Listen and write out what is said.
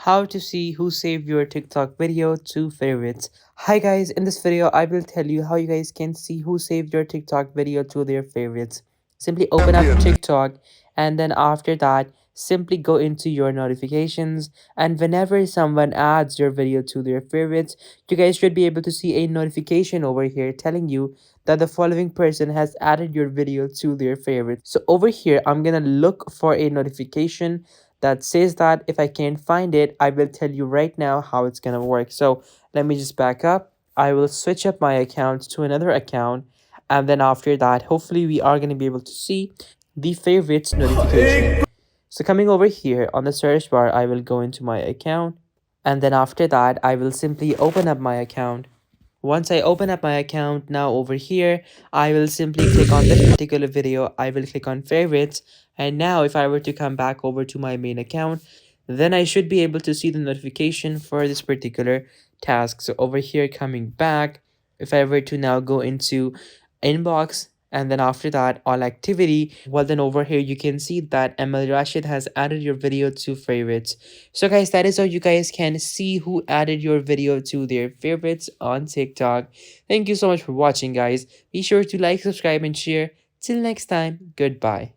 How to see who saved your TikTok video to favorites. Hi guys, in this video I will tell you how you guys can see who saved your TikTok video to their favorites. Simply open up TikTok and then after that simply go into your notifications, and whenever someone adds your video to their favorites, you guys should be able to see a notification over here telling you that the following person has added your video to their favorites. So over here I'm gonna look for a notification that says that. If I can't find it, I will tell you right now how it's gonna work. So let me just back up. I will switch up my account to another account, and then after that hopefully we are going to be able to see the favorites notification. So coming over here on the search bar, I will go into my account, and then after that I will simply open up my account. Once I open up my account, now over here, I will simply click on this particular video. I will click on favorites. And now if I were to come back over to my main account, then I should be able to see the notification for this particular task. So over here, coming back, if I were to now go into inbox, and then after that all activity, well then over here you can see that Emil Rashid has added your video to favorites. So guys, that is how you guys can see who added your video to their favorites on TikTok. Thank you so much for watching guys. Be sure to like, subscribe and share. Till next time, goodbye.